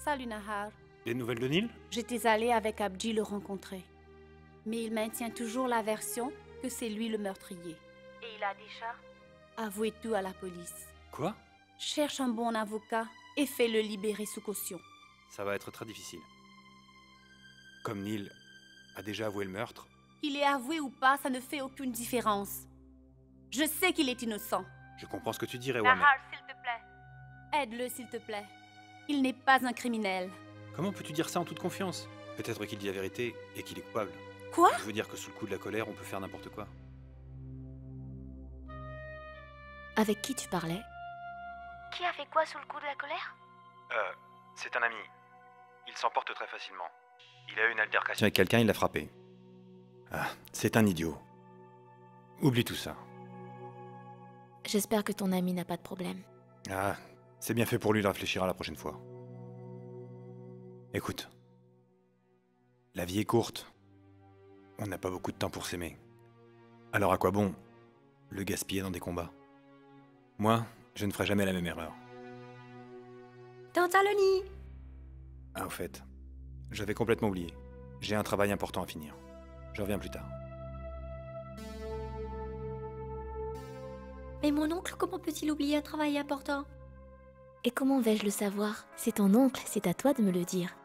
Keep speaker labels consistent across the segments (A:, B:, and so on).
A: Salut Nahar.
B: Des nouvelles de Neil?
A: J'étais allée avec Abdi le rencontrer. Mais il maintient toujours la version que c'est lui le meurtrier. Et il a déjà avoué tout à la police.
B: Quoi?
A: Cherche un bon avocat et fais-le libérer sous caution.
B: Ça va être très difficile. Comme Neil a déjà avoué le meurtre...
A: Qu'il ait avoué ou pas, ça ne fait aucune différence. Je sais qu'il est innocent.
B: Je comprends ce que tu dirais, ouais, mais...
A: Nahar, s'il te plaît. Aide-le, s'il te plaît. Il n'est pas un criminel.
B: Comment peux-tu dire ça en toute confiance? Peut-être qu'il dit la vérité et qu'il est coupable.
A: Quoi?
B: Je veux dire que sous le coup de la colère, on peut faire n'importe quoi.
C: Avec qui tu parlais?
D: Qui a fait quoi sous le coup de la colère?
B: C'est un ami. Il s'emporte très facilement. Il a eu une altercation avec quelqu'un, il l'a frappé. Ah, c'est un idiot. Oublie tout ça.
C: J'espère que ton ami n'a pas de problème.
B: Ah, c'est bien fait pour lui, il réfléchira la prochaine fois. Écoute. La vie est courte. On n'a pas beaucoup de temps pour s'aimer. Alors à quoi bon le gaspiller dans des combats? Moi, je ne ferai jamais la même erreur.
D: Tante Alonie!
B: Ah, au fait, j'avais complètement oublié. J'ai un travail important à finir. Je reviens plus tard.
D: Mais mon oncle, comment peut-il oublier un travail important?
C: Et comment vais-je le savoir? C'est ton oncle, c'est à toi de me le dire.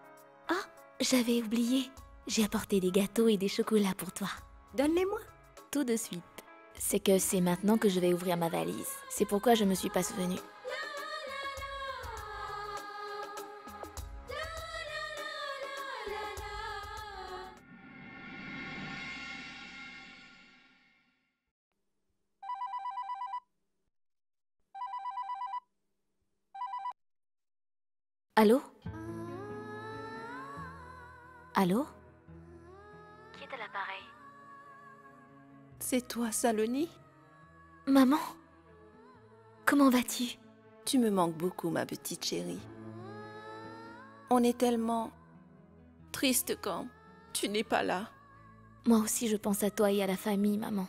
C: Ah, j'avais oublié. J'ai apporté des gâteaux et des chocolats pour toi.
D: Donne-les-moi.
C: Tout de suite. C'est que c'est maintenant que je vais ouvrir ma valise. C'est pourquoi je me suis pas souvenue. Allô? Allô?
D: Qui est à l'appareil?
E: C'est toi, Saloni?
C: Maman? Comment vas-tu?
E: Tu me manques beaucoup, ma petite chérie. On est tellement triste quand tu n'es pas là.
C: Moi aussi je pense à toi et à la famille, maman.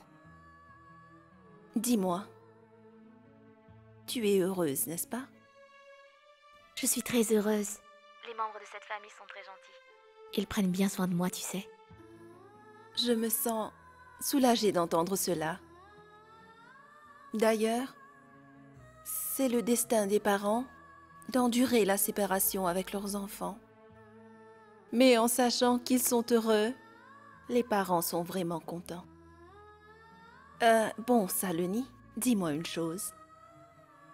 E: Dis-moi, tu es heureuse, n'est-ce pas?
C: Je suis très heureuse.
D: Les membres de cette famille sont très gentils.
C: Ils prennent bien soin de moi, tu sais.
E: Je me sens soulagée d'entendre cela. D'ailleurs, c'est le destin des parents d'endurer la séparation avec leurs enfants. Mais en sachant qu'ils sont heureux, les parents sont vraiment contents. Bon, Saloni, dis-moi une chose.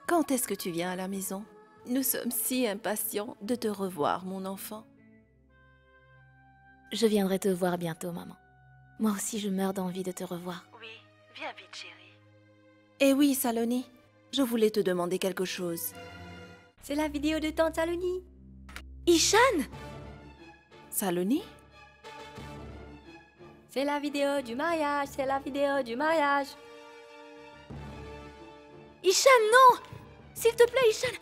E: Quand est-ce que tu viens à la maison? Nous sommes si impatients de te revoir, mon enfant.
C: Je viendrai te voir bientôt, maman. Moi aussi, je meurs d'envie de te revoir.
D: Oui, viens vite, chérie.
E: Eh oui, Saloni, je voulais te demander quelque chose.
D: C'est la vidéo de tante Alonie.
C: Ishan!
E: Saloni?
D: C'est la vidéo du mariage, c'est la vidéo du mariage.
C: Ishan, non! S'il te plaît, Ishan!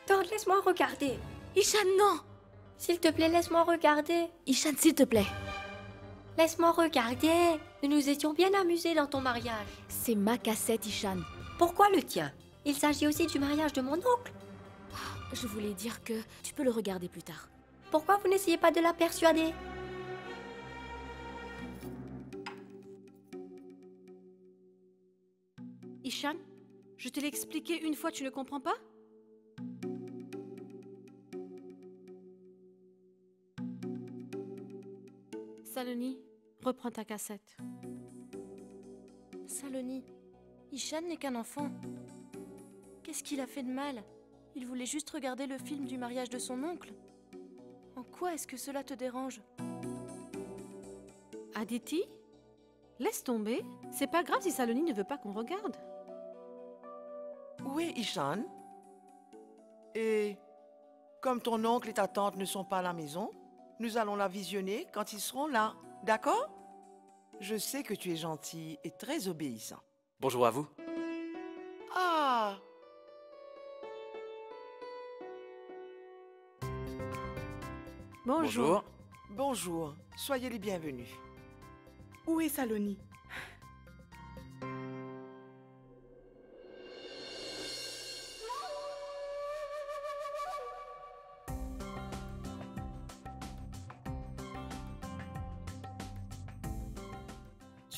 D: Tante, laisse-moi regarder.
C: Ishan, non!
D: S'il te plaît, laisse-moi regarder.
C: Ishan, s'il te plaît!
D: Laisse-moi regarder. Nous nous étions bien amusés dans ton mariage.
C: C'est ma cassette, Ishan.
D: Pourquoi le tien? Il s'agit aussi du mariage de mon oncle.
C: Je voulais dire que tu peux le regarder plus tard.
D: Pourquoi vous n'essayez pas de la persuader?
F: Ishan, je te l'ai expliqué une fois, tu ne comprends pas? Saloni, reprends ta cassette. Saloni, Ishan n'est qu'un enfant. Qu'est-ce qu'il a fait de mal? Il voulait juste regarder le film du mariage de son oncle. En quoi est-ce que cela te dérange? Aditi? Laisse tomber. C'est pas grave si Saloni ne veut pas qu'on regarde.
G: Où est Ishan? Et comme ton oncle et ta tante ne sont pas à la maison, nous allons la visionner quand ils seront là, d'accord? Je sais que tu es gentil et très obéissant.
H: Bonjour à vous.
G: Ah!
F: Bonjour.
G: Bonjour, soyez les bienvenus.
I: Où est Saloni?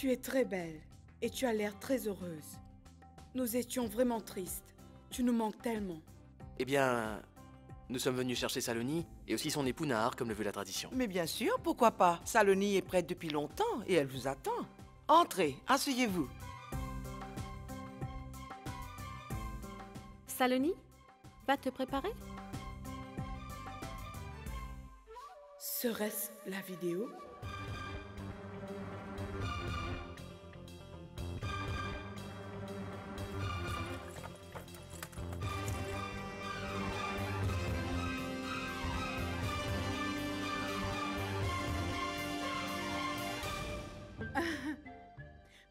I: Tu es très belle et tu as l'air très heureuse. Nous étions vraiment tristes. Tu nous manques tellement.
H: Eh bien, nous sommes venus chercher Saloni et aussi son époux Nahar, comme le veut la tradition.
G: Mais bien sûr, pourquoi pas? Saloni est prête depuis longtemps et elle vous attend. Entrez, asseyez-vous.
J: Saloni, va te préparer?
I: Serait-ce la vidéo?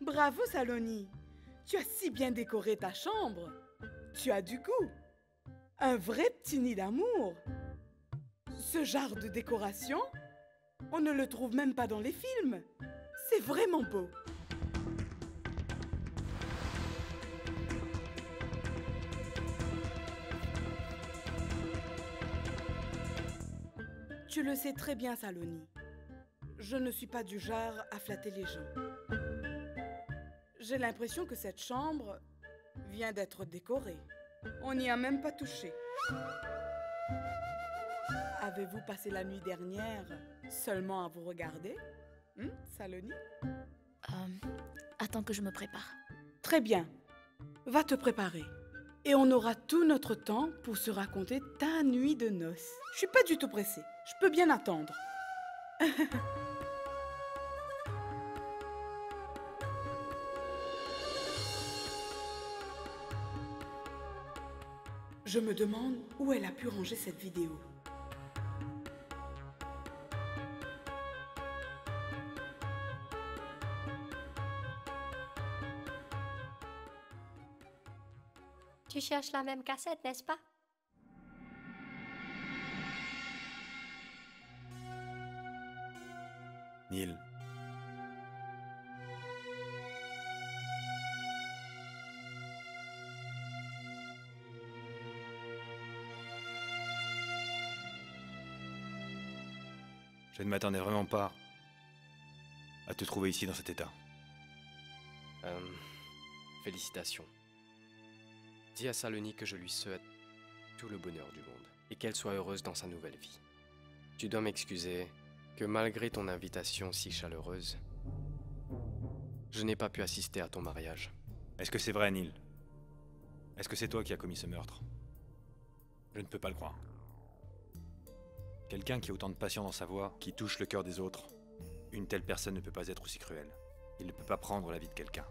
I: Bravo Saloni, tu as si bien décoré ta chambre. Tu as du goût. Un vrai petit nid d'amour. Ce genre de décoration, on ne le trouve même pas dans les films. C'est vraiment beau. Tu le sais très bien, Saloni. Je ne suis pas du genre à flatter les gens. J'ai l'impression que cette chambre vient d'être décorée. On n'y a même pas touché. Avez-vous passé la nuit dernière seulement à vous regarder, Saloni?
C: Attends que je me prépare.
I: Très bien. Va te préparer. Et on aura tout notre temps pour se raconter ta nuit de noces. Je suis pas du tout pressée. Je peux bien attendre. Je me demande où elle a pu ranger cette vidéo.
D: Tu cherches la même cassette, n'est-ce pas?
B: Neil. Je ne m'attendais vraiment pas à te trouver ici dans cet état.
H: Félicitations. Dis à Saloni que je lui souhaite tout le bonheur du monde et qu'elle soit heureuse dans sa nouvelle vie. Tu dois m'excuser que malgré ton invitation si chaleureuse, je n'ai pas pu assister à ton mariage.
B: Est-ce que c'est vrai, Neil? Est-ce que c'est toi qui as commis ce meurtre? Je ne peux pas le croire. Quelqu'un qui a autant de passion dans sa voix, qui touche le cœur des autres, une telle personne ne peut pas être aussi cruelle. Il ne peut pas prendre la vie de quelqu'un.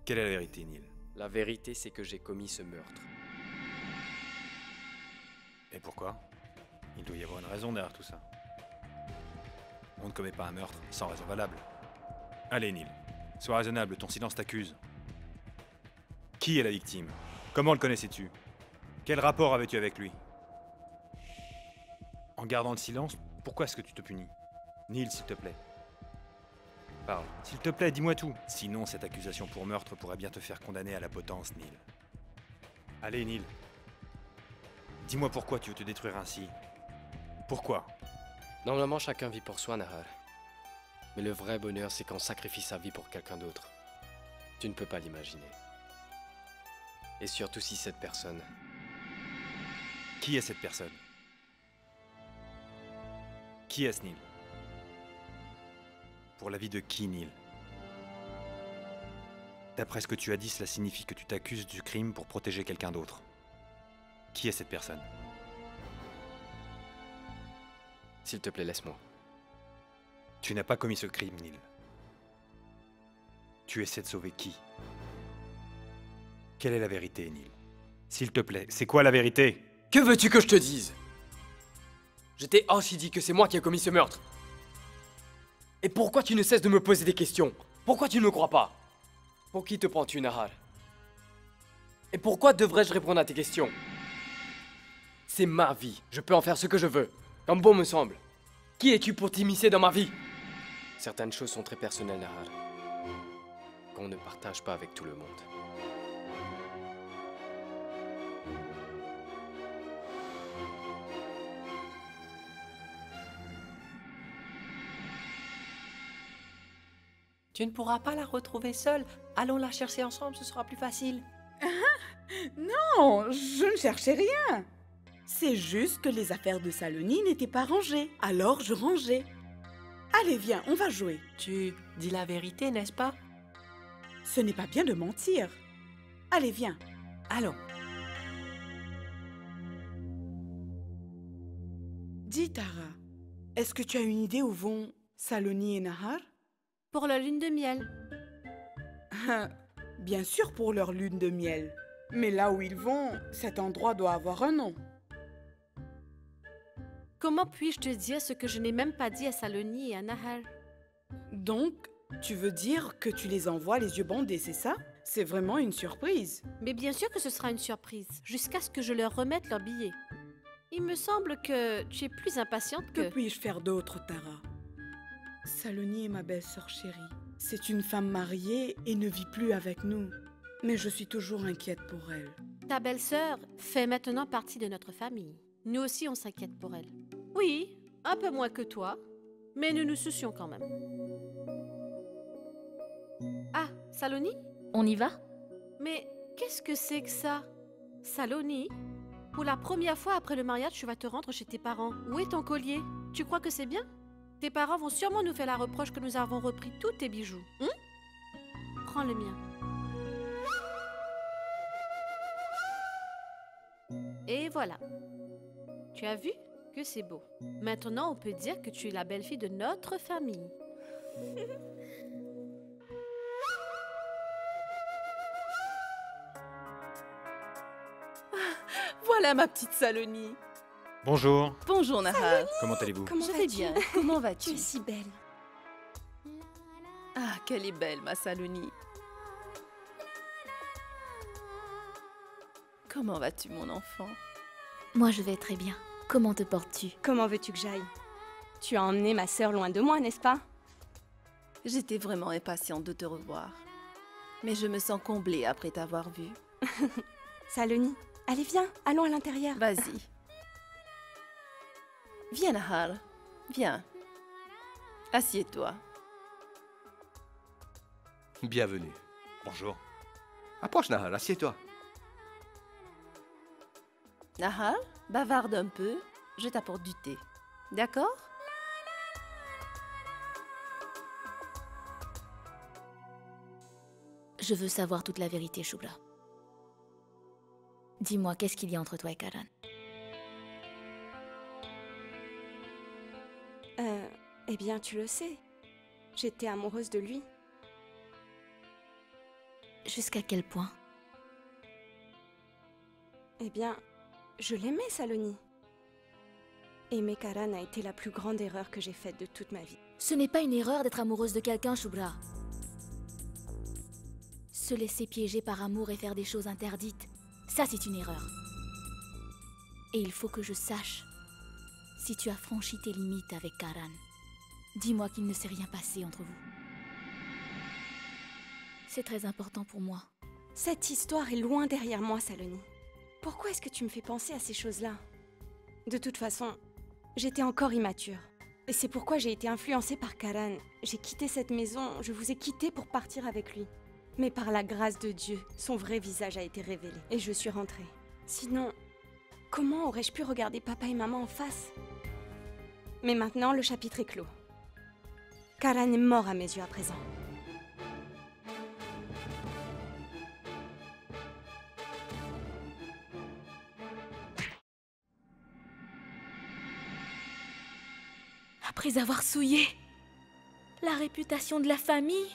B: Quelle est la vérité, Neil?
H: La vérité, c'est que j'ai commis ce meurtre.
B: Et pourquoi? Il doit y avoir une raison derrière tout ça. On ne commet pas un meurtre sans raison valable. Allez, Neil, sois raisonnable, ton silence t'accuse. Qui est la victime? Comment le connaissais-tu? Quel rapport avais-tu avec lui? En gardant le silence, pourquoi est-ce que tu te punis? Neil, s'il te plaît. Parle. S'il te plaît, dis-moi tout. Sinon, cette accusation pour meurtre pourrait bien te faire condamner à la potence, Neil. Allez, Neil. Dis-moi pourquoi tu veux te détruire ainsi. Pourquoi?
H: Normalement, chacun vit pour soi, Nahar. Mais le vrai bonheur, c'est quand on sacrifie sa vie pour quelqu'un d'autre. Tu ne peux pas l'imaginer. Et surtout si cette personne...
B: Qui est cette personne? Qui est-ce, Neil? Pour la vie de qui, Neil? D'après ce que tu as dit, cela signifie que tu t'accuses du crime pour protéger quelqu'un d'autre. Qui est cette personne?
H: S'il te plaît, laisse-moi.
B: Tu n'as pas commis ce crime, Neil. Tu essaies de sauver qui? Quelle est la vérité, Neil? S'il te plaît, c'est quoi la vérité?
H: Que veux-tu que je te dise? Je t'ai aussi dit que c'est moi qui ai commis ce meurtre. Et pourquoi tu ne cesses de me poser des questions? Pourquoi tu ne me crois pas? Pour qui te prends-tu, Nahar? Et pourquoi devrais-je répondre à tes questions? C'est ma vie, je peux en faire ce que je veux, comme bon me semble. Qui es-tu pour t'immiscer dans ma vie? Certaines choses sont très personnelles, Nahar, qu'on ne partage pas avec tout le monde.
K: Tu ne pourras pas la retrouver seule. Allons la chercher ensemble, ce sera plus facile.
I: Non, je ne cherchais rien. C'est juste que les affaires de Saloni n'étaient pas rangées. Alors je rangeais. Allez, viens, on va jouer.
K: Tu dis la vérité, n'est-ce pas?
I: Ce n'est pas bien de mentir. Allez, viens.
K: Allons.
I: Dis, Tara, est-ce que tu as une idée où vont Saloni et Nahar?
J: Pour la lune de miel.
I: Bien sûr pour leur lune de miel. Mais là où ils vont, cet endroit doit avoir un nom.
J: Comment puis-je te dire ce que je n'ai même pas dit à Saloni et à Nahar?
I: Donc, tu veux dire que tu les envoies les yeux bandés, c'est ça? C'est vraiment une surprise.
J: Mais bien sûr que ce sera une surprise, jusqu'à ce que je leur remette leur billet. Il me semble que tu es plus impatiente que...
I: Que puis-je faire d'autre, Tara? Saloni est ma belle-sœur chérie. C'est une femme mariée et ne vit plus avec nous. Mais je suis toujours inquiète pour elle.
J: Ta belle-sœur fait maintenant partie de notre famille. Nous aussi, on s'inquiète pour elle. Oui, un peu moins que toi, mais nous nous soucions quand même. Ah, Saloni?
C: On y va?
J: Mais qu'est-ce que c'est que ça? Saloni? Pour la première fois après le mariage, tu vas te rendre chez tes parents. Où est ton collier? Tu crois que c'est bien? Tes parents vont sûrement nous faire la reproche que nous avons repris tous tes bijoux. Prends le mien. Et voilà. Tu as vu que c'est beau. Maintenant, on peut dire que tu es la belle-fille de notre famille.
E: Voilà ma petite Saloni.
B: Bonjour.
E: Bonjour Nahar.
B: Comment allez-vous?
E: Je vais bien. Comment vas-tu?
F: Tu es si belle.
E: Ah, qu'elle est belle, ma Saloni. Comment vas-tu, mon enfant?
C: Moi, je vais très bien. Comment te portes-tu?
L: Comment veux-tu que j'aille? Tu as emmené ma sœur loin de moi, n'est-ce pas?
E: J'étais vraiment impatiente de te revoir. Mais je me sens comblée après t'avoir vue.
L: Saloni, allez, viens, allons à l'intérieur.
E: Vas-y. Viens, Nahar. Viens. Assieds-toi.
M: Bienvenue.
B: Bonjour.
M: Approche, Nahar, assieds-toi.
E: Nahar, bavarde un peu. Je t'apporte du thé. D'accord?
C: Je veux savoir toute la vérité, Shubra. Dis-moi, qu'est-ce qu'il y a entre toi et Karan?
L: Eh bien, tu le sais. J'étais amoureuse de lui.
C: Jusqu'à quel point?
L: Eh bien, je l'aimais, Saloni. Aimer Karan a été la plus grande erreur que j'ai faite de toute ma vie.
C: Ce n'est pas une erreur d'être amoureuse de quelqu'un, Shubra. Se laisser piéger par amour et faire des choses interdites, ça c'est une erreur. Et il faut que je sache si tu as franchi tes limites avec Karan. Dis-moi qu'il ne s'est rien passé entre vous. C'est très important pour moi.
L: Cette histoire est loin derrière moi, Saloni. Pourquoi est-ce que tu me fais penser à ces choses-là? De toute façon, j'étais encore immature. Et c'est pourquoi j'ai été influencée par Karan. J'ai quitté cette maison, je vous ai quitté pour partir avec lui. Mais par la grâce de Dieu, son vrai visage a été révélé. Et je suis rentrée. Sinon, comment aurais-je pu regarder papa et maman en face? Mais maintenant, le chapitre est clos. Karan est mort à mes yeux à présent.
C: Après avoir souillé la réputation de la famille,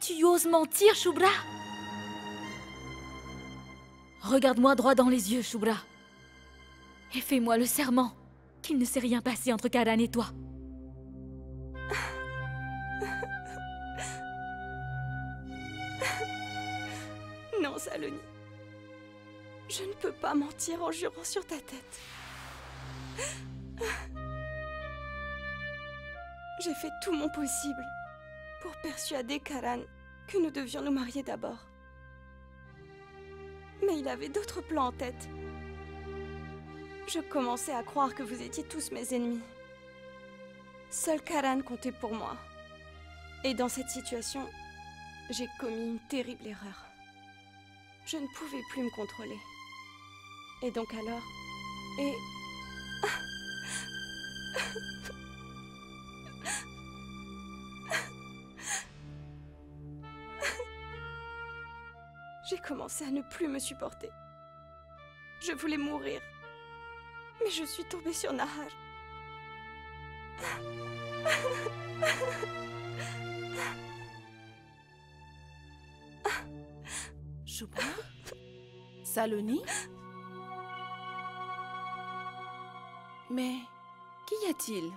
C: tu oses mentir, Shubra? Regarde-moi droit dans les yeux, Shubra. Et fais-moi le serment qu'il ne s'est rien passé entre Karan et toi.
L: Non, Saloni. Je ne peux pas mentir en jurant sur ta tête. J'ai fait tout mon possible pour persuader Karan que nous devions nous marier d'abord. Mais il avait d'autres plans en tête. Je commençais à croire que vous étiez tous mes ennemis. Seul Karan comptait pour moi. Et dans cette situation, j'ai commis une terrible erreur. Je ne pouvais plus me contrôler. Et donc alors... Et... J'ai commencé à ne plus me supporter. Je voulais mourir. Mais je suis tombée sur Nahar.
E: Shubra? Saloni? Mais qu'y a-t-il?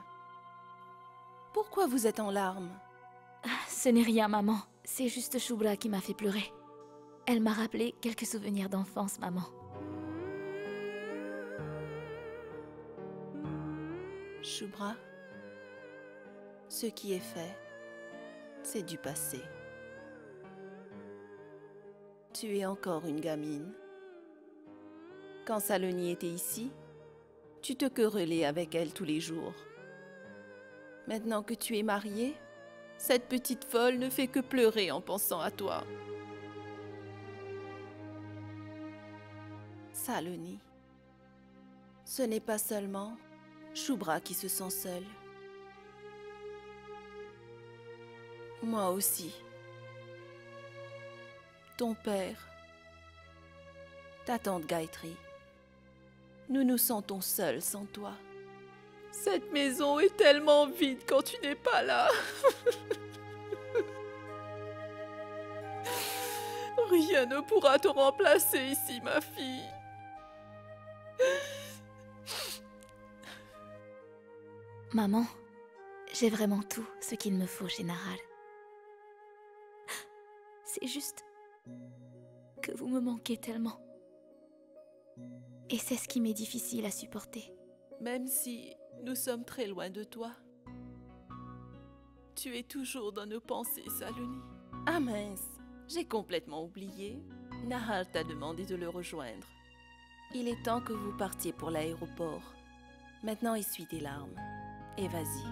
E: Pourquoi vous êtes en larmes?
C: Ce n'est rien, maman. C'est juste Shubra qui m'a fait pleurer. Elle m'a rappelé quelques souvenirs d'enfance, maman.
E: Shubra, ce qui est fait, c'est du passé. Tu es encore une gamine. Quand Saloni était ici, tu te querellais avec elle tous les jours. Maintenant que tu es mariée, cette petite folle ne fait que pleurer en pensant à toi. Saloni, ce n'est pas seulement Shubra qui se sent seule. Moi aussi. Ton père, ta tante Gayatri. Nous nous sentons seuls sans toi. Cette maison est tellement vide quand tu n'es pas là. Rien ne pourra te remplacer ici, ma fille.
C: Maman, j'ai vraiment tout ce qu'il me faut chez Nahar. C'est juste que vous me manquez tellement. Et c'est ce qui m'est difficile à supporter.
E: Même si nous sommes très loin de toi, tu es toujours dans nos pensées, Saloni. Ah mince, j'ai complètement oublié. Nahar t'a demandé de le rejoindre. Il est temps que vous partiez pour l'aéroport. Maintenant, essuie tes larmes. Et vas-y.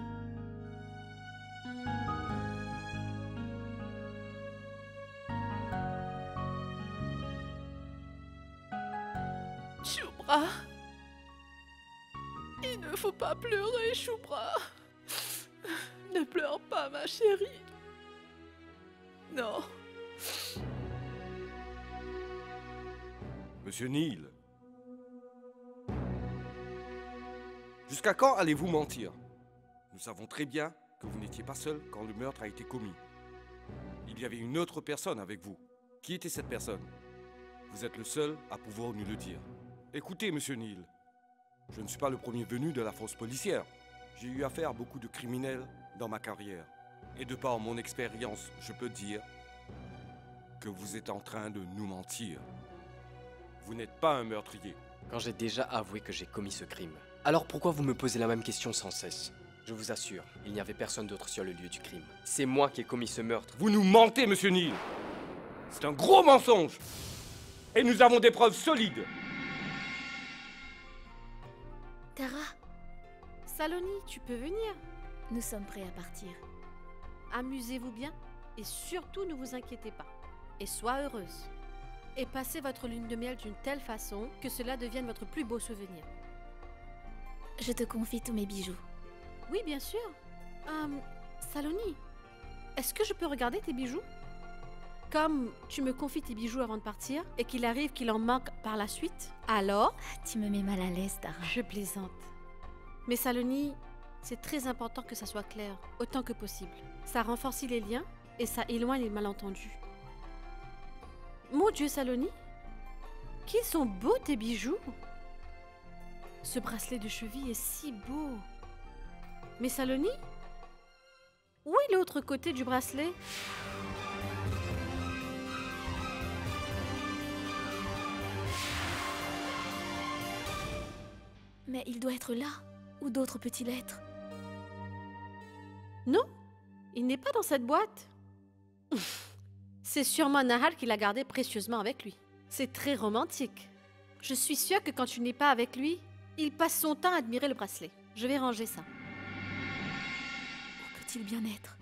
E: Shubra, il ne faut pas pleurer, Shubra. Ne pleure pas, ma chérie. Non.
M: Monsieur Neil. Jusqu'à quand allez-vous mentir? Nous savons très bien que vous n'étiez pas seul quand le meurtre a été commis. Il y avait une autre personne avec vous. Qui était cette personne? Vous êtes le seul à pouvoir nous le dire. Écoutez, monsieur Neil, je ne suis pas le premier venu de la force policière. J'ai eu affaire à beaucoup de criminels dans ma carrière. Et de par mon expérience, je peux dire que vous êtes en train de nous mentir. Vous n'êtes pas un meurtrier.
H: Quand j'ai déjà avoué que j'ai commis ce crime, alors pourquoi vous me posez la même question sans cesse? Je vous assure, il n'y avait personne d'autre sur le lieu du crime. C'est moi qui ai commis ce meurtre.
M: Vous nous mentez, monsieur Neil. C'est un gros mensonge. Et nous avons des preuves solides.
C: Tara,
J: Saloni, tu peux venir.
C: nous sommes prêts à partir.
J: Amusez-vous bien et surtout ne vous inquiétez pas. Et sois heureuse. Et passez votre lune de miel d'une telle façon que cela devienne votre plus beau souvenir.
C: Je te confie tous mes bijoux.
J: Oui, bien sûr. Saloni, est-ce que je peux regarder tes bijoux? Comme tu me confies tes bijoux avant de partir et qu'il arrive qu'il en manque par la suite, alors...
C: Tu me mets mal à l'aise, Tara.
J: Je plaisante. Mais Saloni, c'est très important que ça soit clair, autant que possible. Ça renforce les liens et ça éloigne les malentendus. Mon Dieu, Saloni, qu'ils sont beaux tes bijoux! Ce bracelet de cheville est si beau. Mais Saloni, où est l'autre côté du bracelet?
C: Mais il doit être là. Où d'autre peut-il être?
J: Non, il n'est pas dans cette boîte. C'est sûrement Nahar qui l'a gardé précieusement avec lui. C'est très romantique. Je suis sûre que quand tu n'es pas avec lui, il passe son temps à admirer le bracelet. Je vais ranger ça.
C: Où peut-il bien être?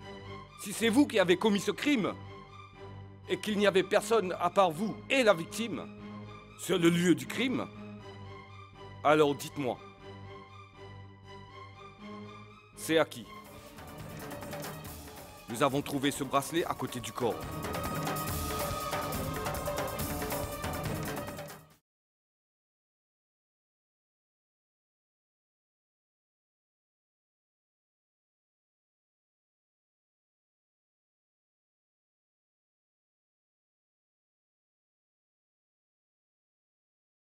M: Si c'est vous qui avez commis ce crime, et qu'il n'y avait personne à part vous et la victime sur le lieu du crime, alors dites-moi. C'est à qui? Nous avons trouvé ce bracelet à côté du corps.